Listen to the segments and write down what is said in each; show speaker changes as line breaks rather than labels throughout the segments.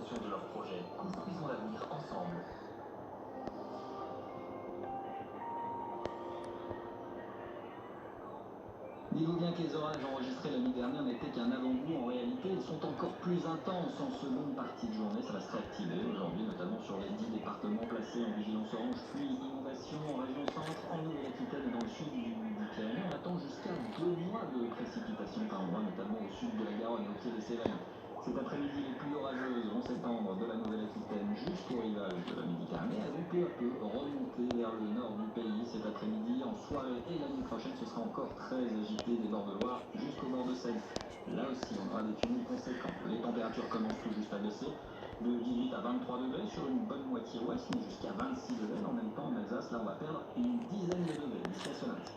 promotion de leurs projets. Construisons l'avenir ensemble.
Dites-vous bien que les orages enregistrés l'année dernière n'étaient qu'un avant-goût. En réalité, ils sont encore plus intenses en seconde partie de journée. Ça va se réactiver aujourd'hui, notamment sur les 10 départements placés en vigilance orange, puis inondation en région centre, en Nouvelle-Aquitaine et dans le sud du Pyrénées. On attend jusqu'à 2 mois de précipitations par mois, notamment au sud de la Garonne et au pied des Cévennes. Cet après-midi, les pluies orageuses vont s'étendre de la Nouvelle-Aquitaine jusqu'au rivage de la Méditerranée. Elles vont peu à peu remonter vers le nord du pays cet après-midi. En soirée et la nuit prochaine, ce sera encore très agité des bords de Loire jusqu'au bord de Seine. Là aussi, on aura des cumuls conséquents. Les températures commencent tout juste à baisser de 18 à 23 degrés sur une bonne moitié ouest, mais jusqu'à 26 degrés. En même temps, en Alsace, là, on va perdre une dizaine de degrés d'ici à ce lundi.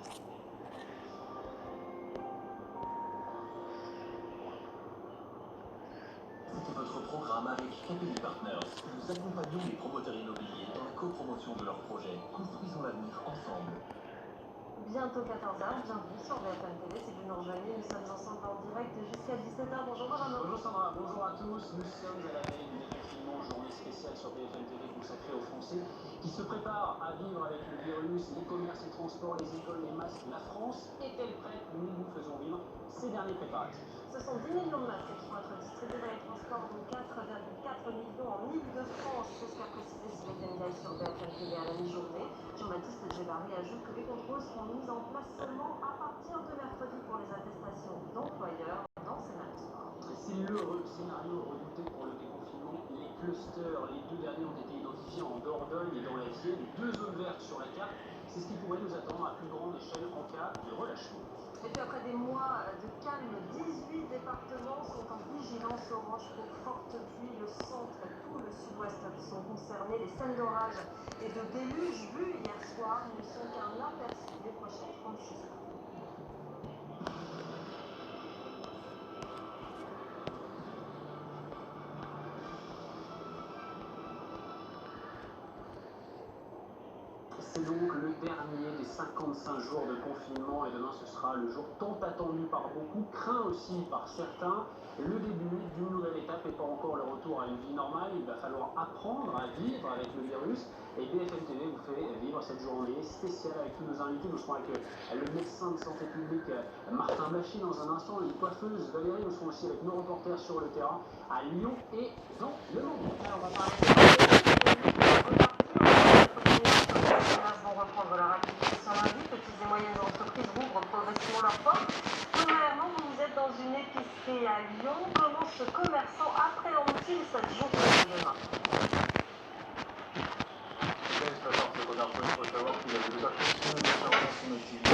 C'était votre programme avec KPI Partners. Nous accompagnons les promoteurs immobiliers dans la copromotion de leurs projets. Construisons l'avenir ensemble.
Bientôt 14h, bienvenue sur BFM TV, si vous nous rejoignez, nous sommes ensemble en direct jusqu'à 17h. Bonjour Benjamin.
Bonjour Sandra, bonjour à tous. Nous sommes à la veille du déconfinement, journée spéciale sur BFM TV consacrée aux Français qui se préparent à vivre avec le virus, les commerces, les transports, les écoles, les masques. La France est-elle prête? Nous vous faisons vivre ces derniers préparatifs.
Ce sont 10 millions de masques qui vont être distribués dans les transports, dont 4,4 millions en Ile-de-France. C'est ce qu'a précisé Sylvain Ndiaye sur BFM TV à la mi-journée. Jean-Baptiste Djebbari ajoute que les contrôles seront mis en place seulement à partir de mercredi pour les attestations d'employeurs dans ces mêmes sports.
C'est le scénario redouté pour le déconfinement. Les clusters, les deux derniers ont été identifiés en Dordogne et dans la Vienne, 2 zones vertes sur la carte. C'est ce qui pourrait nous attendre à plus grande échelle en cas de relâchement.
Et puis après des mois de calme, 18 départements sont en vigilance orange pour fortes pluies. Le centre et tout le sud-ouest sont concernés. Les scènes d'orage et de déluge vues hier soir ne sont qu'un aperçu des prochaines 36 heures.
C'est donc le dernier des 55 jours de confinement et demain ce sera le jour tant attendu par beaucoup, craint aussi par certains. Le début d'une nouvelle étape et pas encore le retour à une vie normale. Il va falloir apprendre à vivre avec le virus et BFM TV vous fait vivre cette journée spéciale avec tous nos invités. Nous serons avec le médecin de santé publique Martin Bachy dans un instant, les coiffeuses Valérie. Nous serons aussi avec nos reporters sur le terrain à Lyon et dans le monde.
Alors on va parler vont reprendre leur activité sur lundi. Petites et moyennes entreprises rouvrent progressivement leurs portes. Thomas Herman, vous êtes dans une épicerie à Lyon. Comment ce commerçant appréhende-t-il cette journée de demain?
Il faut savoir qu'il a déjà continué dans son activité.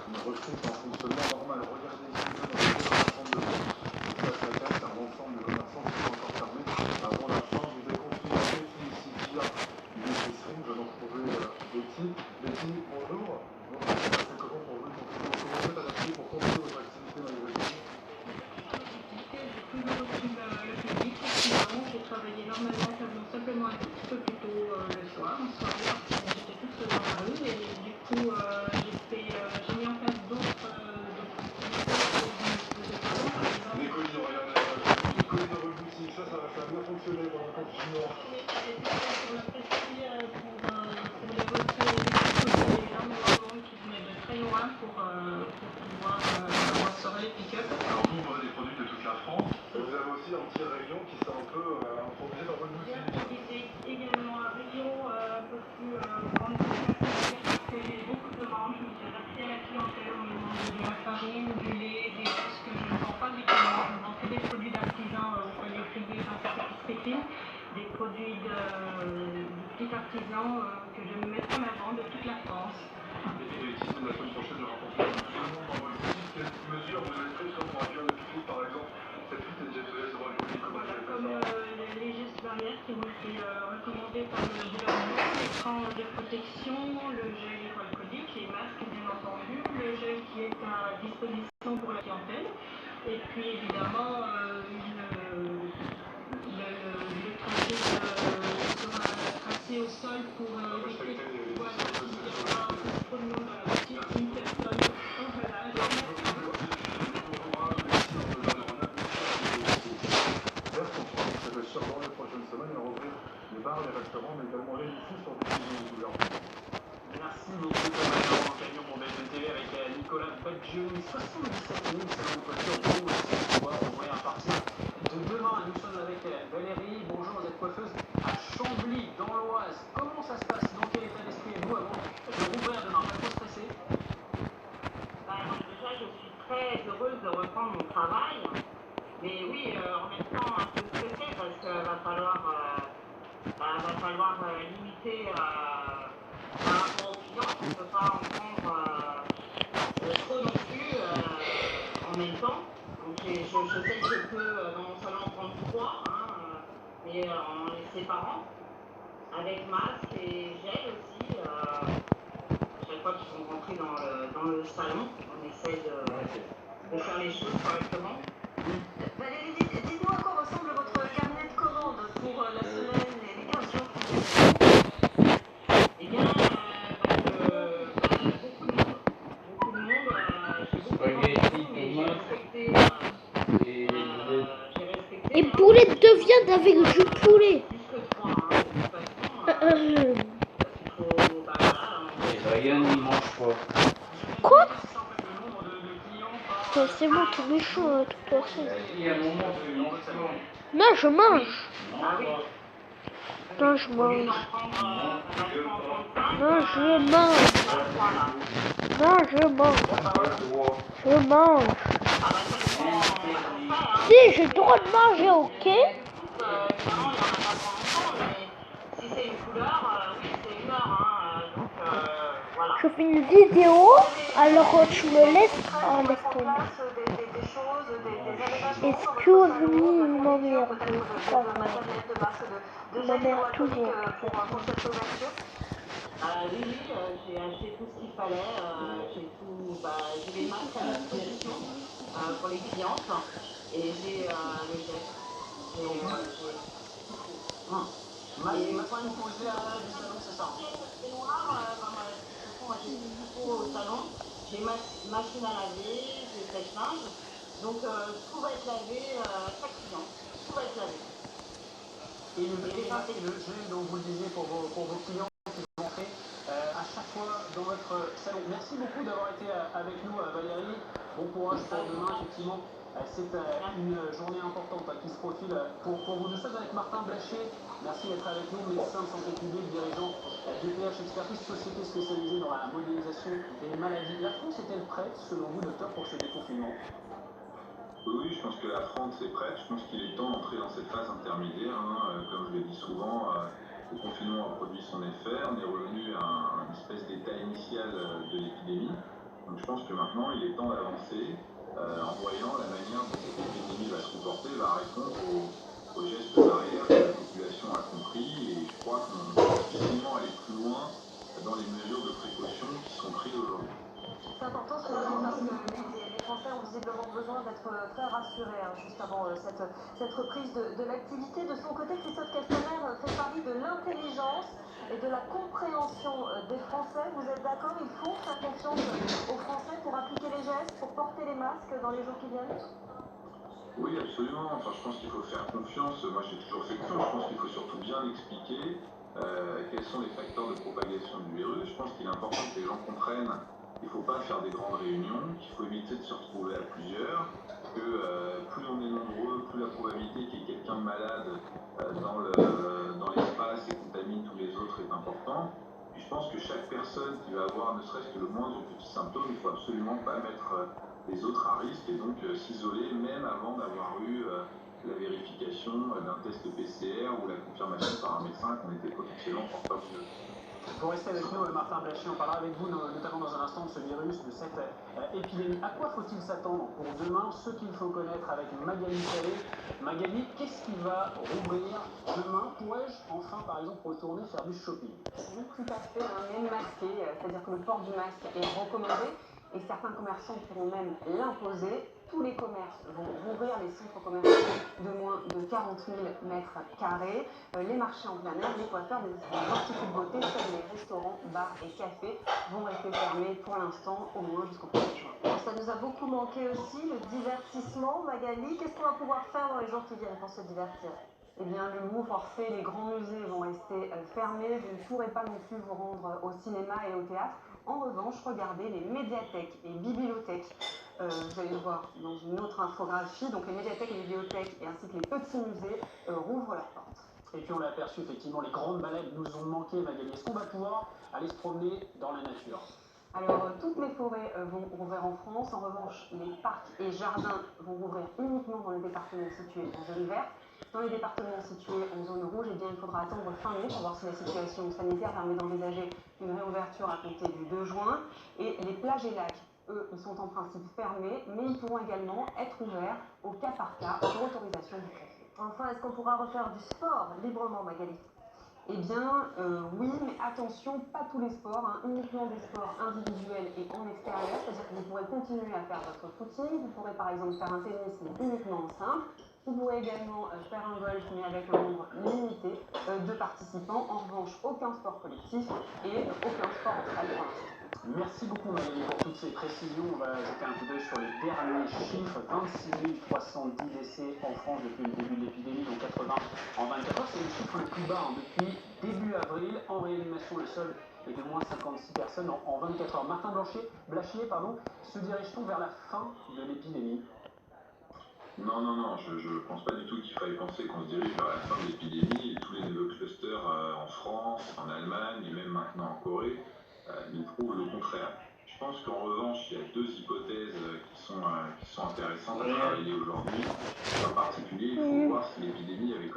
On retrouve un fonctionnement normal. Regardez ici, dans le centre de vente. Ça, c'est un ensemble de commerçants qui sont encore fermés avant la fin du déconfinement. Ici, via une épicerie, nous allons retrouver Betty. Betty, bonjour. C'est comment pour vous le confinement? Comment vous êtes adapté pour continuer votre activité malgré tout?
J'ai toujours reçu le public, sinon j'ai travaillé normalement simplement un tout petit peu plus tôt le soir, en soirée, j'étais toute seule dans la rue et du coup j'ai mis en place d'autres
Les colis de reboutique, ça a bien fonctionné pendant le confinement.
J'ai fait sur le précis pour les retraits et les énormément qui venaient de très loin pour pouvoir restaurer les pick-up.
Alors vous vendez des produits de toute la France. Vous avez aussi un petit rayon qui s'est un peu improvisé dans votre boutique.
J'ai improvisé également un rayon un peu plus grande parce que j'ai beaucoup de demandes. Je me suis adaptée à la clientèle. On me demande de la farine, du lait, des choses que je ne vends pas habituellement. Je vends que des produits d'artisan auprès des privés dans cette épicerie, des produits de petits artisans que je vais mettre en avant de toute la France.
Effectivement, la semaine prochaine, je rapporte tout le monde dans votre boutique. Quelles mesures vous avez prises pour accueillir le public, par exemple? Cette suite est déjà de rajouter comment vous avez fait ça?
Les gestes barrières qui ont été recommandés par le gouvernement, l'écran de protection, le gel hydroalcoolique, les masques bien entendu, le gel qui est à disposition pour la clientèle, et puis évidemment le tracé sera tracé au sol pour éviter qu'il y ait trop de monde dans la boutique, une personne. Donc voilà,
Merci.
Faites Gioni, 77 000 selon voiture, vont aussi pouvoir ouvrir à partir de demain. Nous sommes avec Valérie. Bonjour, vous êtes coiffeuse à Chambly, dans l'Oise. Comment ça se passe? Dans quel état d'esprit êtes-vous avant de rouvrir demain? Pas trop stressé?
Déjà, je suis très heureuse de reprendre mon travail. Mais oui, en même temps, un peu stressée parce qu'il va falloir limiter par rapport aux clients. On ne peut pas en prendre trop non plus en même temps. Donc je sais que je peux dans mon salon en prendre 3, hein, mais en les séparant, avec masque et gel aussi. Chaque fois qu'ils vont rentrer dans le salon, on essaie de faire les choses correctement.
Valérie, dites-nous à quoi ressemble votre carnet de commandes pour la semaine et les 15 jours qui viennent.
Eh bien, beaucoup de monde. J'ai beaucoup de rendez-vous, mais j'ai respecté.
Et poulet de viande avec du poulet.
Plus que 3, hein, de toute façon. Parce qu'il faut,
Ryan, il mange pas.
Quoi? C'est moi qui méchant, hein, toute personne.
Il y a un moment où il mange pas.
Non, je mange.
Ah oui.
Non, je
Au lieu
mange.
d'en prendre,
Non, je mange. Non, je mange. Je mange. Si, j'ai le droit de manger, ok?
Évidemment, il n'y en a pas pour longtemps, mais si c'est une couleur, oui, c'est une heure. Hein, donc, voilà.
Je fais une vidéo, alors tu me laisses en
Des choses, des
Excuse me, ma mère.
ma
mère, toujours.
Pour cette ouverture.
Oui, j'ai acheté tout ce qu'il fallait. J'ai les masques à disposition pour les clientes et j'ai le gel.
Masque posé à l'arrière du salon, c'est ça?
C'est noir, de toute façon, moi j'ai tout au salon. J'ai machine à laver, j'ai sèche-linge. Donc tout va être lavé chaque client. Tout va être lavé.
Et le gel, donc vous le disiez, pour vos clients qui vont entrer à chaque fois dans votre salon. Merci beaucoup d'avoir été avec nous, Valérie. Bon courage pour demain, effectivement. C'est une journée importante qui se profile pour vous. Nous sommes avec Martin Blacher. Merci d'être avec nous, médecin de santé publique, dirigeant DPH Expertise, société spécialisée dans la modélisation des maladies. La France est-elle prête, selon vous, docteur, pour ce déconfinement?
Oui, je pense que la France est prête. Je pense qu'il est temps d'entrer dans cette phase intermédiaire. Comme je le dis souvent, le confinement a produit son effet. On est revenu à une espèce d'état initial de l'épidémie. Donc je pense que maintenant, il est temps d'avancer en voyant la manière dont cette épidémie va se comporter, va répondre aux gestes barrières que la population a compris. Et je crois qu'on peut difficilement aller plus loin dans les mesures de précaution qui sont prises aujourd'hui.
C'est important ce que vous dites parce que les Français ont visiblement besoin d'être très rassurés juste avant cette reprise de l'activité. De son côté, Christophe Castaner fait partie de l'intelligence et de la compréhension des Français. Vous êtes d'accord? Il faut faire confiance aux Français pour appliquer les gestes, pour porter les masques dans les jours qui viennent?
Oui, absolument. Enfin, je pense qu'il faut faire confiance. Moi, j'ai toujours fait confiance. Je pense qu'il faut surtout bien expliquer quels sont les facteurs de propagation du virus. Je pense qu'il est important que les gens comprennent qu'il ne faut pas faire des grandes réunions, qu'il faut éviter de se retrouver à plusieurs, que plus on est nombreux, plus la probabilité qu'il y ait quelqu'un de malade dans l'espace et contamine tous les autres est importante. Puis je pense que chaque personne qui va avoir ne serait-ce que le moindre petit symptôme, il ne faut absolument pas mettre les autres à risque et donc s'isoler même avant d'avoir eu la vérification d'un test PCR ou la confirmation par un médecin qu'on était potentiellement porteur du virus.
Pour rester avec nous, Martin Blacher, on parlera avec vous notamment dans un instant de ce virus, de cette épidémie. À quoi faut-il s'attendre pour demain? Ce qu'il faut connaître avec Magali Salé. Magali, qu'est-ce qui va rouvrir demain? Pourrais-je enfin, par exemple, retourner faire du shopping?
Oui, tout à fait, même masqué, c'est-à-dire que le port du masque est recommandé et certains commerçants pourront même l'imposer. Tous les commerces vont rouvrir, les centres commerciaux de moins de 40 000 mètres carrés, les marchés en plein air, les coiffeurs, les instituts de beauté, seuls les restaurants, bars et cafés vont rester fermés pour l'instant, au moins jusqu'au 1er juin. Ça nous a beaucoup manqué aussi, le divertissement. Magali, qu'est-ce qu'on va pouvoir faire dans les jours qui viennent pour se divertir? Eh bien, le mot forfait, les grands musées vont rester fermés. Vous ne pourrez pas non plus vous rendre au cinéma et au théâtre. En revanche, regardez les médiathèques et bibliothèques. Vous allez le voir dans une autre infographie. Donc les médiathèques et les bibliothèques, et ainsi que les petits musées, rouvrent leurs portes.
Et puis on l'a aperçu, effectivement, les grandes balades nous ont manqué, Magali. Est-ce qu'on va pouvoir aller se promener dans la nature?
Alors, toutes les forêts vont rouvrir en France. En revanche, les parcs et jardins vont rouvrir uniquement dans les départements situés en zone verte. Dans les départements situés en zone rouge, eh bien, il faudra attendre fin mai pour voir si la situation sanitaire permet d'envisager une réouverture à compter du 2 juin. Et les plages et lacs, eux, ils sont en principe fermés, mais ils pourront également être ouverts au cas par cas sur autorisation du préfet. Enfin, est-ce qu'on pourra refaire du sport librement, Magali? Eh bien, oui, mais attention, pas tous les sports, uniquement des sports individuels et en extérieur, c'est-à-dire que vous pourrez continuer à faire votre footing, vous pourrez par exemple faire un tennis, mais uniquement en simple, vous pourrez également faire un golf, mais avec un nombre limité de participants. En revanche, aucun sport collectif et aucun sport en salle pour l'instant.
Merci beaucoup Magali pour toutes ces précisions. On va jeter un coup d'œil sur les derniers chiffres. 26 310 décès en France depuis le début de l'épidémie, donc 80 en 24 heures. C'est le chiffre le plus bas depuis début avril. En réanimation, le solde est de moins 56 personnes en 24 heures. Martin Blachier, se dirige-t-on vers la fin de l'épidémie?
Non, je pense pas du tout qu'il faille penser qu'on se dirige vers la fin de l'épidémie. Tous les nouveaux clusters en France, en Allemagne et même maintenant en Corée nous prouvent le contraire. Je pense qu'en revanche, il y a deux hypothèses qui sont intéressantes à travailler aujourd'hui. En particulier, il faut voir si l'épidémie avait